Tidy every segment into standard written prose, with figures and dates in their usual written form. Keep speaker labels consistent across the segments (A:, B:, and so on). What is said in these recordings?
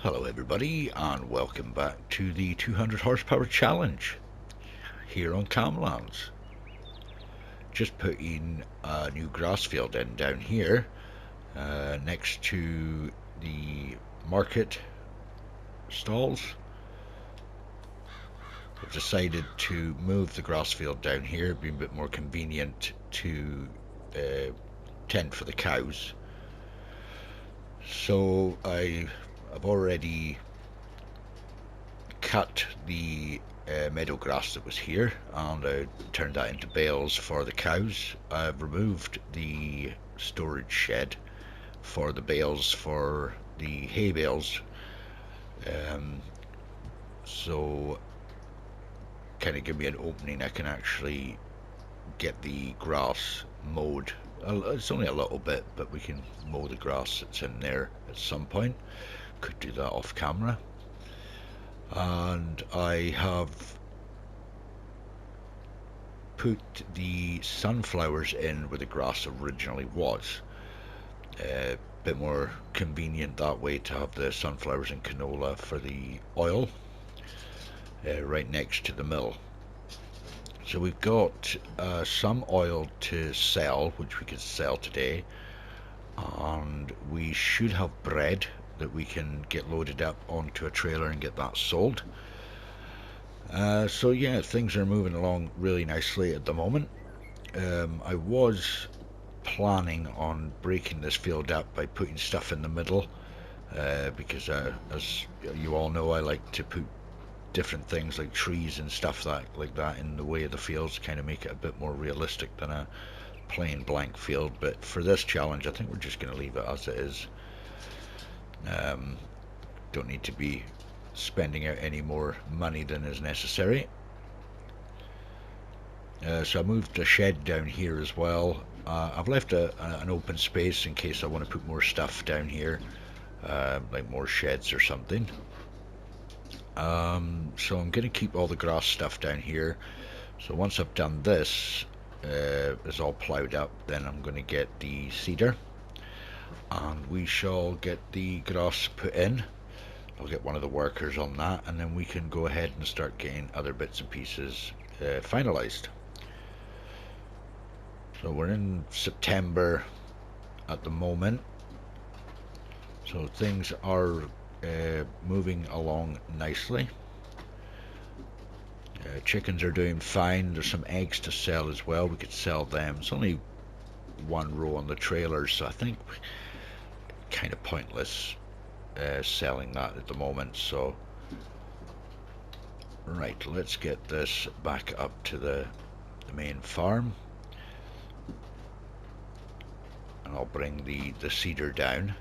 A: Hello everybody and welcome back to the 200 horsepower challenge here on Camlands. Just putting a new grass field in down here next to the market stalls. I've decided to move the grass field down here, being a bit more convenient to tend for the cows. So I've already cut the meadow grass that was here and I turned that into bales for the cows. I've removed the storage shed for the bales for the hay bales, so kind of give me an opening. I can actually get the grass mowed. It's only a little bit, but we can mow the grass that's in there at some point. Could do that off camera. And I have put the sunflowers in where the grass originally was. A bit more convenient that way to have the sunflowers and canola for the oil right next to the mill. So we've got some oil to sell, which we could sell today, and we should have bread that we can get loaded up onto a trailer and get that sold. So yeah, things are moving along really nicely at the moment. I was planning on breaking this field up by putting stuff in the middle, because as you all know, I like to put different things like trees and stuff like that in the way of the fields, kind of make it a bit more realistic than a plain blank field. But for this challenge I think we're just going to leave it as it is. Don't need to be spending out any more money than is necessary. So I moved the shed down here as well. I've left an open space in case I want to put more stuff down here, like more sheds or something. So I'm going to keep all the grass stuff down here. So once I've done this, it's all ploughed up, then I'm going to get the seeder and we shall get the grass put in. I'll get one of the workers on that, and then we can go ahead and start getting other bits and pieces finalized. So we're in September at the moment, so things are moving along nicely. Chickens are doing fine. There's some eggs to sell as well. We could sell them. It's only one row on the trailer, so I think kind of pointless selling that at the moment. So right, let's get this back up to the main farm, and I'll bring the seeder down.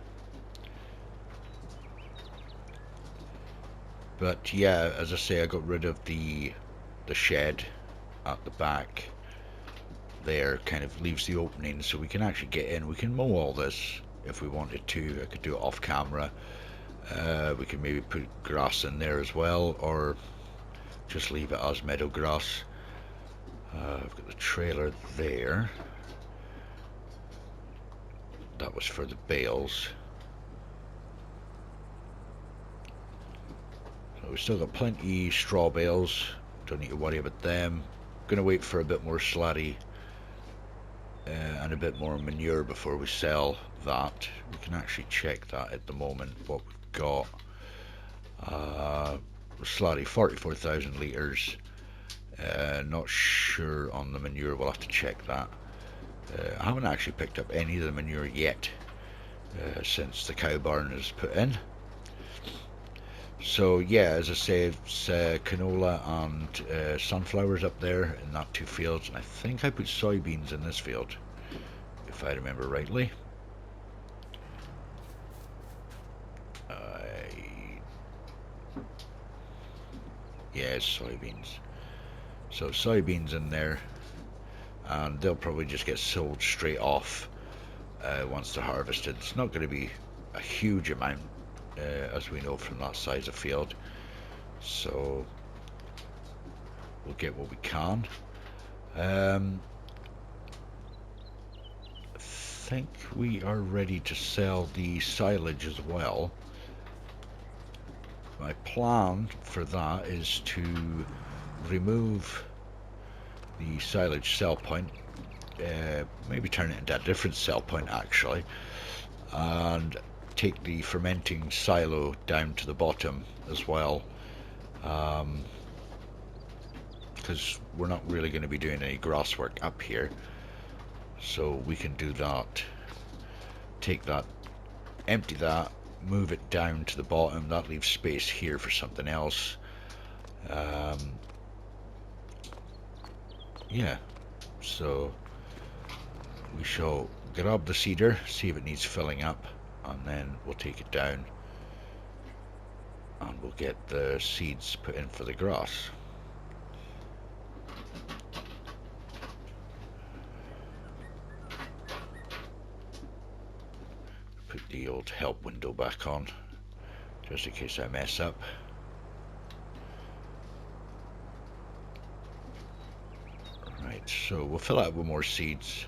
A: But yeah, as I say, I got rid of the shed at the back there. Kind of leaves the opening so we can actually get in. We can mow all this if we wanted to. I could do it off camera. We can maybe put grass in there as well, or just leave it as meadow grass. I've got the trailer there. That was for the bales. So we've still got plenty straw bales. Don't need to worry about them. Gonna wait for a bit more slurry and a bit more manure before we sell that. We can actually check that at the moment, what we've got. Slurry 44,000 litres. Not sure on the manure, we'll have to check that. I haven't actually picked up any of the manure yet since the cow barn is put in. So yeah, as I say, it's canola and sunflowers up there in that two fields, and I think I put soybeans in this field, if I remember rightly. Yeah, soybeans. So soybeans in there, and they'll probably just get sold straight off once they're harvested. It's not going to be a huge amount, as we know from that size of field, so we'll get what we can. I think we are ready to sell the silage as well. My plan for that is to remove the silage cell point, maybe turn it into a different cell point actually, and take the fermenting silo down to the bottom as well, because we're not really going to be doing any grass work up here, so we can do that. Take that, empty that, move it down to the bottom. That leaves space here for something else. Yeah, so we shall grab the seeder, see if it needs filling up, and then we'll take it down and we'll get the seeds put in for the grass. Put the old help window back on just in case I mess up. Right, so we'll fill it up with more seeds,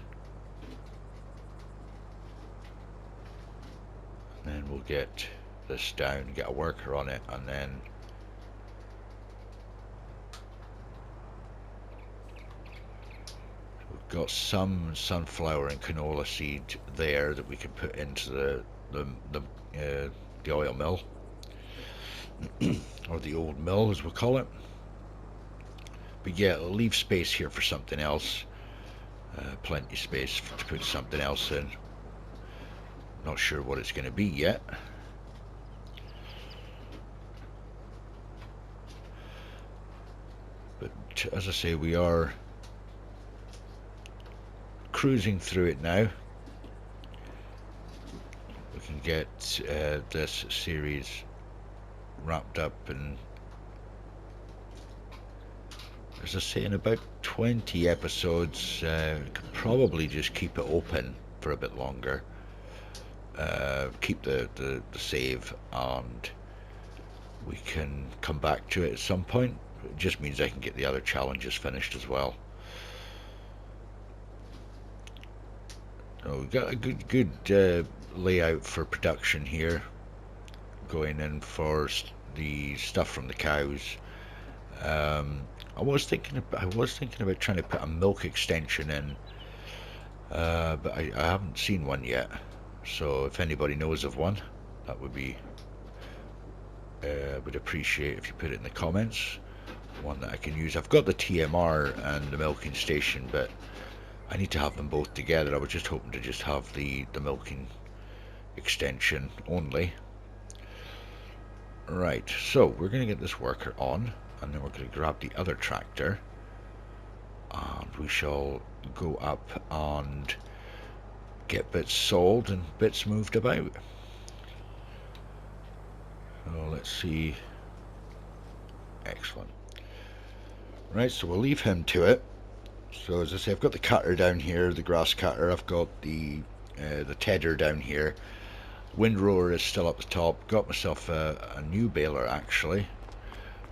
A: and then we'll get this down, get a worker on it, and then we've got some sunflower and canola seed there that we can put into the oil mill, or the old mill as we'll call it. But yeah, it'll leave space here for something else, plenty of space to put something else in. Not sure what it's going to be yet. But as I say, we are cruising through it now. We can get this series wrapped up, and as I say, in about 20 episodes, could probably just keep it open for a bit longer. Keep the save, and we can come back to it at some point. It just means I can get the other challenges finished as well. So we've got a good layout for production here, going in for the stuff from the cows. I was thinking about trying to put a milk extension in, but I haven't seen one yet. So if anybody knows of one, that would be would appreciate if you put it in the comments. One that I can use. I've got the TMR and the milking station, but I need to have them both together. I was just hoping to just have the milking extension only. Right, so we're going to get this worker on, and then we're going to grab the other tractor, and we shall go up and get bits sold and bits moved about. So let's see. Excellent. Right, so we'll leave him to it. So as I say, I've got the cutter down here, the grass cutter. I've got the tedder down here. Windrower is still up the top. Got myself a new baler actually.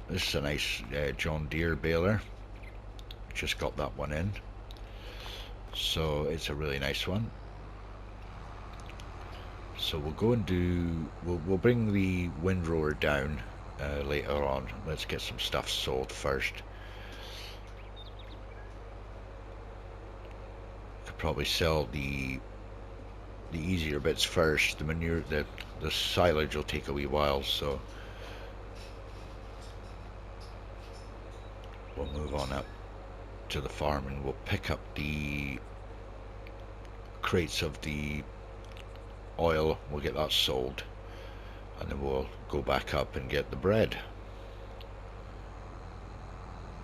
A: This is a nice John Deere baler. Just got that one in. So it's a really nice one. So we'll go and do, we'll bring the windrower down later on. Let's get some stuff sold first. Could probably sell the easier bits first. The manure, the silage will take a wee while, so we'll move on up to the farm and we'll pick up the crates of the oil. We'll get that sold, and then we'll go back up and get the bread.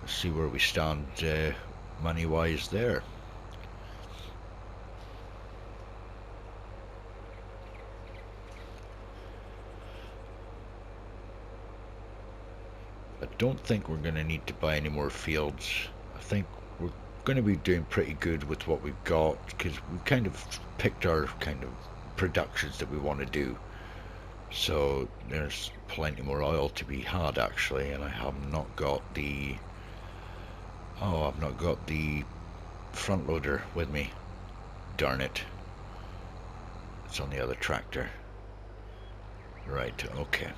A: Let's see where we stand money wise there. I don't think we're going to need to buy any more fields. I think we're going to be doing pretty good with what we've got, because we've kind of picked our kind of productions that we want to do. So there's plenty more oil to be had actually, and I have not got the I've not got the front loader with me. Darn it. It's on the other tractor. Right, okay.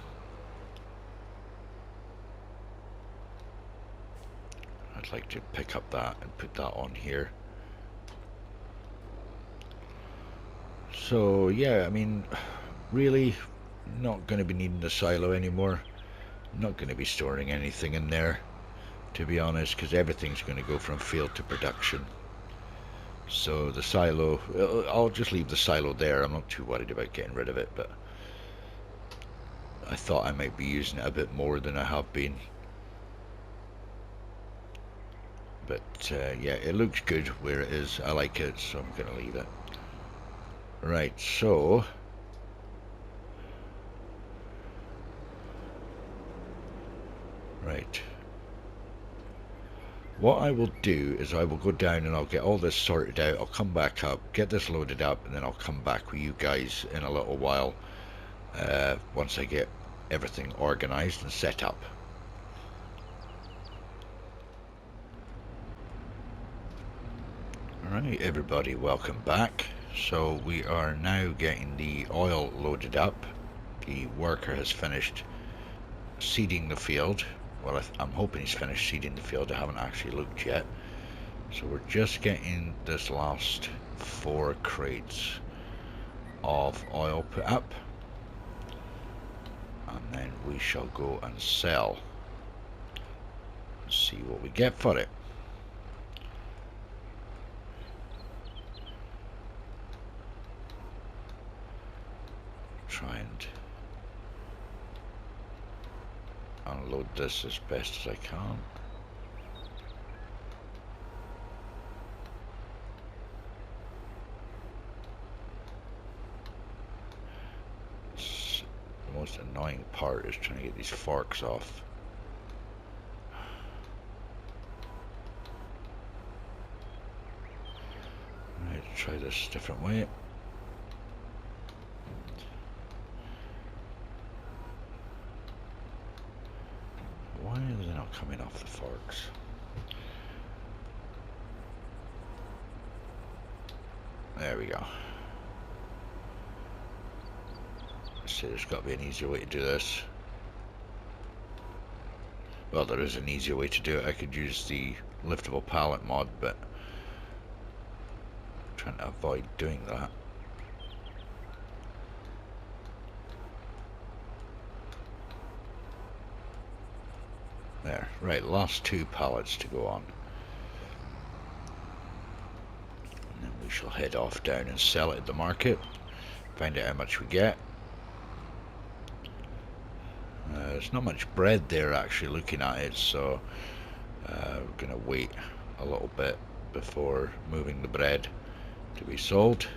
A: I'd like to pick up that and put that on here. So yeah, I mean, really not going to be needing the silo anymore. Not going to be storing anything in there, to be honest, because everything's going to go from field to production. So the silo, I'll just leave the silo there. I'm not too worried about getting rid of it, but I thought I might be using it a bit more than I have been. But yeah, it looks good where it is. I like it, so I'm going to leave it. Right, so right. What I will do is I will go down and I'll get all this sorted out. I'll come back up, get this loaded up, and then I'll come back with you guys in a little while once I get everything organized and set up. Alright everybody, welcome back. So we are now getting the oil loaded up. The worker has finished seeding the field. Well, I'm hoping he's finished seeding the field. I haven't actually looked yet. So we're just getting this last 4 crates of oil put up. And then we shall go and sell. See what we get for it. Try and unload this as best as I can. The most annoying part is trying to get these forks off. Right, try this a different way. Why are they not coming off the forks? There we go. So there's got to be an easier way to do this. Well, there is an easier way to do it. I could use the liftable pallet mod, but I'm trying to avoid doing that. There, right, last 2 pallets to go on. And then we shall head off down and sell it at the market. Find out how much we get. There's not much bread there actually looking at it, so we're going to wait a little bit before moving the bread to be sold.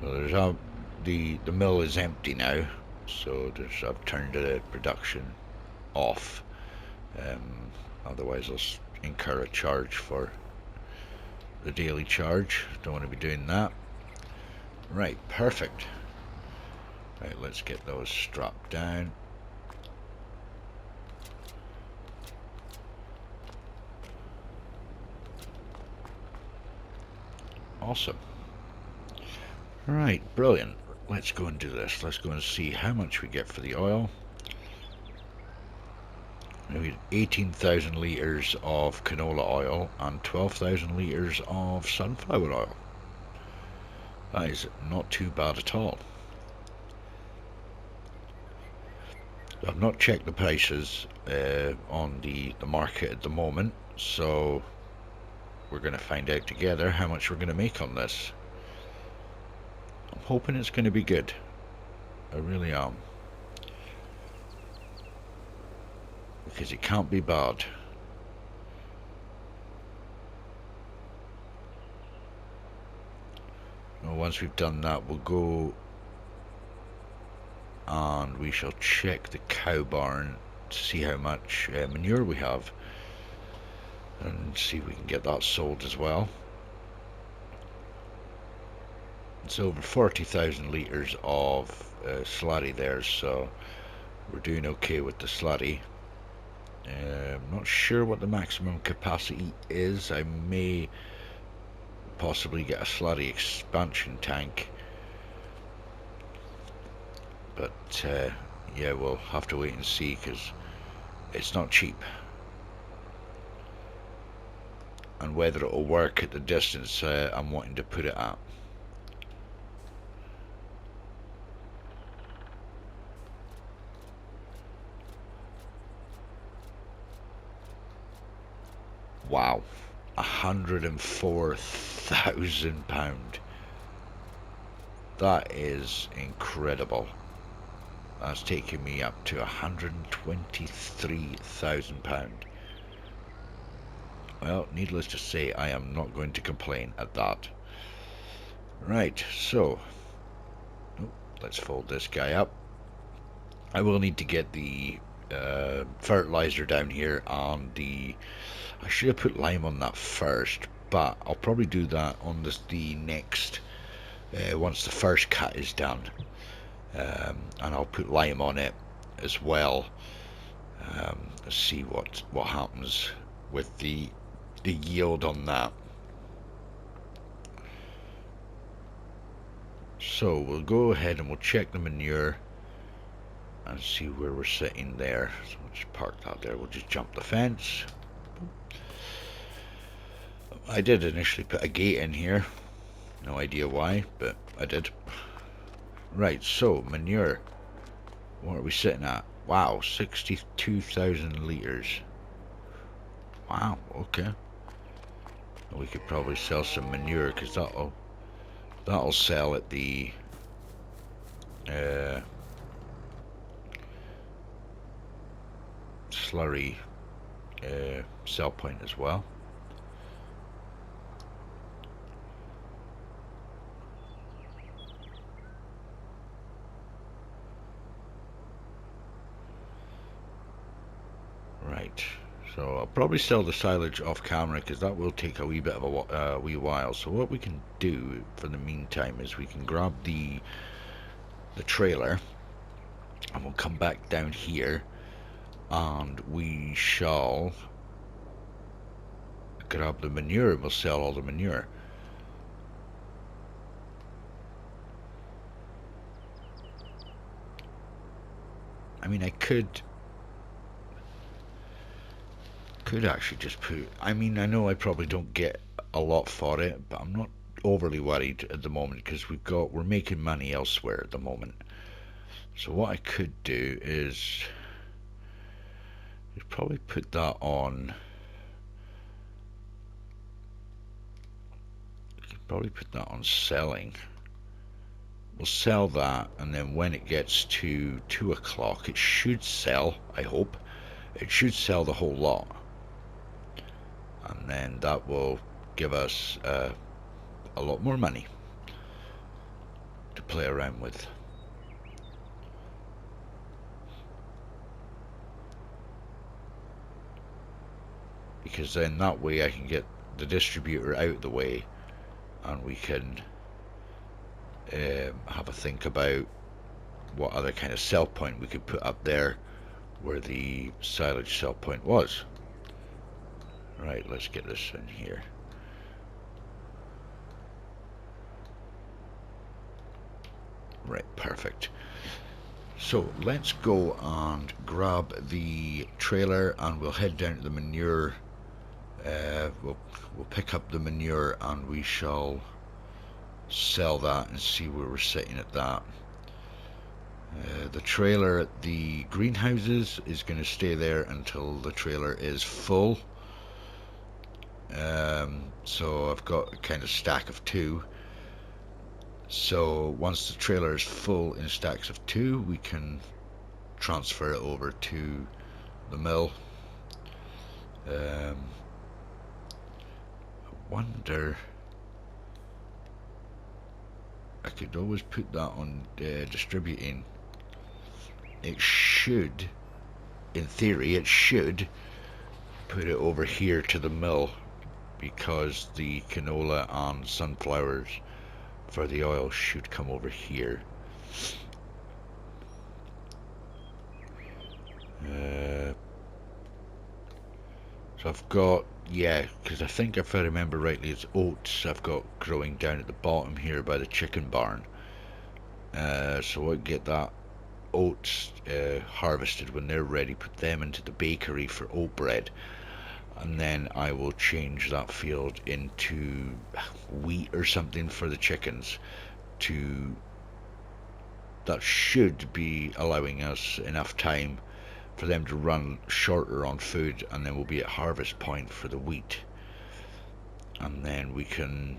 A: So there's the mill is empty now, so I've turned the production off. Otherwise I'll incur a charge for the daily charge. Don't want to be doing that. Right, perfect. Right, let's get those strapped down. Awesome. Right, brilliant. Let's go and do this. Let's go and see how much we get for the oil. We had 18,000 litres of canola oil and 12,000 litres of sunflower oil. That is not too bad at all. I've not checked the prices on the market at the moment, so we're going to find out together how much we're going to make on this. I'm hoping it's going to be good. I really am. Because it can't be bad. Well, once we've done that, we'll go and we shall check the cow barn to see how much manure we have and see if we can get that sold as well. It's over 40,000 litres of slurry there, so we're doing okay with the slurry. I'm not sure what the maximum capacity is. I may possibly get a slurry expansion tank But yeah, we'll have to wait and see, because it's not cheap. And whether it'll work at the distance I'm wanting to put it at. Wow, £104,000. That is incredible. That's taking me up to £123,000. Well, needless to say, I am not going to complain at that. Right, so let's fold this guy up. I will need to get the fertilizer down here on the... I should have put lime on that first, but I'll probably do that on the next, once the first cut is done. And I'll put lime on it as well. Let's see what happens with the yield on that. So we'll go ahead and we'll check the manure and see where we're sitting there. So we'll just park that there. We'll just jump the fence. I did initially put a gate in here. No idea why, but I did. Right, so manure. What are we sitting at? Wow, 62,000 litres. Wow, okay. We could probably sell some manure, because that'll sell at the slurry sell point as well. Right, so I'll probably sell the silage off camera, because that will take a wee bit of a wee while. So what we can do for the meantime is we can grab the trailer, and we'll come back down here, and we shall grab the manure, and we'll sell all the manure. I mean, I could actually just put... I mean, I know I probably don't get a lot for it, but I'm not overly worried at the moment, because we're making money elsewhere at the moment. So what I could do is probably put that on. Probably put that on selling. We'll sell that, and then when it gets to 2 o'clock, it should sell. I hope it should sell the whole lot, and then that will give us a lot more money to play around with. Because then that way I can get the distributor out of the way, and we can have a think about what other kind of sell point we could put up there where the silage sell point was. Right, let's get this in here. Right, perfect. So let's go and grab the trailer, and we'll head down to the manure. We'll pick up the manure, and we shall sell that and see where we're sitting at that. The trailer at the greenhouses is going to stay there until the trailer is full. So I've got a kind of stack of 2. So once the trailer is full in stacks of 2, we can transfer it over to the mill. I wonder, I could always put that on distributing. It should, in theory, it should put it over here to the mill, because the canola and sunflowers for the oil should come over here. So I've got, yeah, because I think if I remember rightly, it's oats I've got growing down at the bottom here by the chicken barn. So I'll get that oats harvested when they're ready, put them into the bakery for oat bread, and then I will change that field into wheat or something for the chickens. That should be allowing us enough time for them to run shorter on food, and then we'll be at harvest point for the wheat, and then we can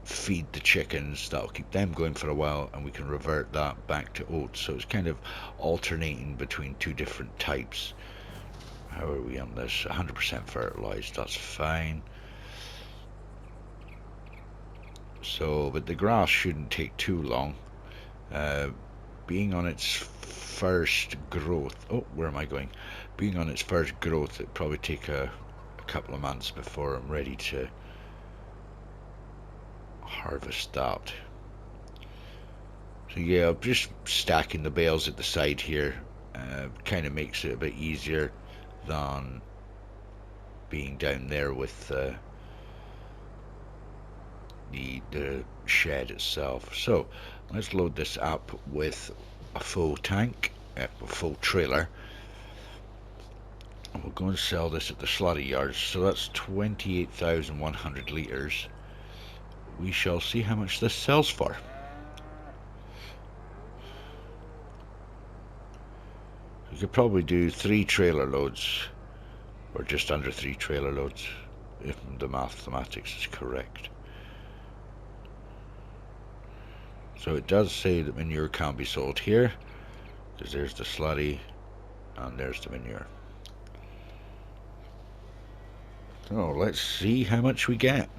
A: feed the chickens. That'll keep them going for a while, and we can revert that back to oats. So it's kind of alternating between two different types. How are we on this? 100% fertilized, that's fine. So, but the grass shouldn't take too long. Being on its first growth, oh, where am I going? Being on its first growth, it'll probably take a couple of months before I'm ready to harvest that. So yeah, I'm just stacking the bales at the side here. Kind of makes it a bit easier than being down there with the shed itself. So let's load this up with a full tank, a full trailer. We'll go and sell this at the slaughter yards. So that's 28,100 litres. We shall see how much this sells for. We could probably do 3 trailer loads, or just under 3 trailer loads, if the mathematics is correct. So it does say that manure can't be sold here, because there's the slurry and there's the manure. So let's see how much we get.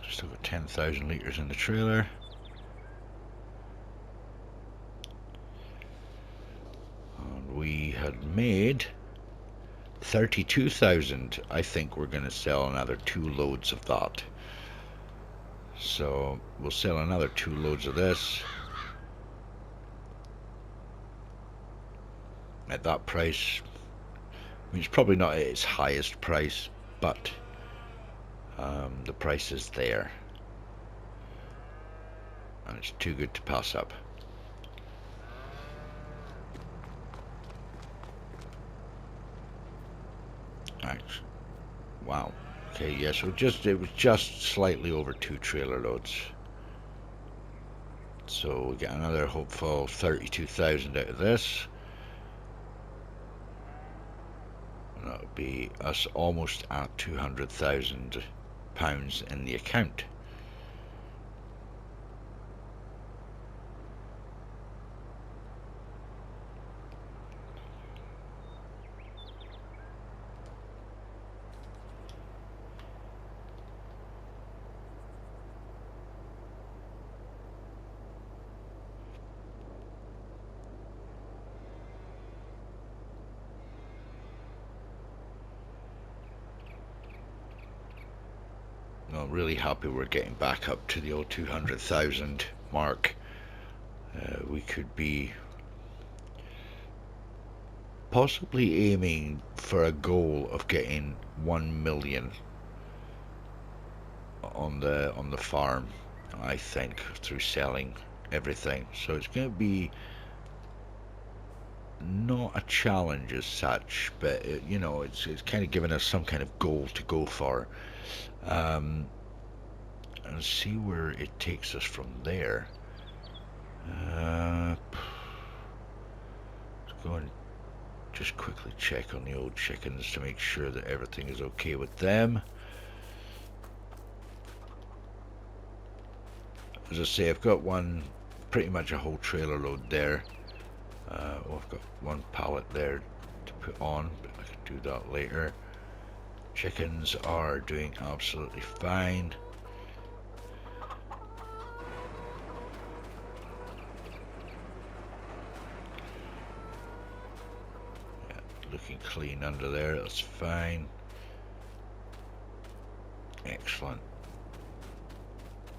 A: Still got 10,000 litres in the trailer. And we had made 32,000. I think we're going to sell another 2 loads of that. So we'll sell another 2 loads of this at that price. I mean, it's probably not at its highest price, but the price is there, and it's too good to pass up. Actually, wow. Okay, yeah, so it was just slightly over 2 trailer loads. So we get another hopeful 32,000 out of this. And that would be us almost at £200,000 in the account. I'm really happy we're getting back up to the old 200,000 mark. We could be possibly aiming for a goal of getting 1 million on the farm, I think, through selling everything. So it's going to be not a challenge as such, but you know, it's kind of giving us some kind of goal to go for. And see where it takes us from there. Let's go and just quickly check on the old chickens to make sure that everything is okay with them. As I say, I've got pretty much a whole trailer load there. Well, I've got 1 pallet there to put on, but I can do that later. Chickens are doing absolutely fine. Yeah, looking clean under there, that's fine. Excellent.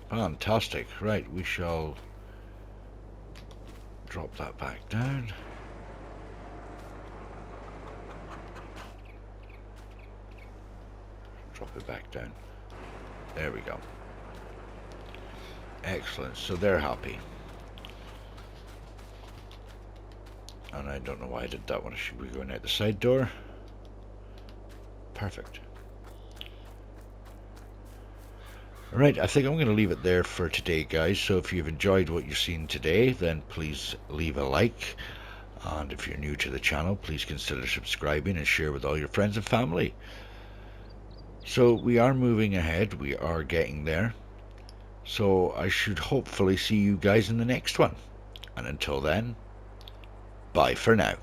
A: Fantastic. Right, we shall drop that back down. drop it back down. There we go. Excellent. So they're happy. And I don't know why I did that one. I should be going out the side door. Perfect. Right, I think I'm going to leave it there for today, guys. So if you've enjoyed what you've seen today, then please leave a like. And if you're new to the channel, please consider subscribing and share with all your friends and family. So we are moving ahead. We are getting there. So I should hopefully see you guys in the next one. And until then, bye for now.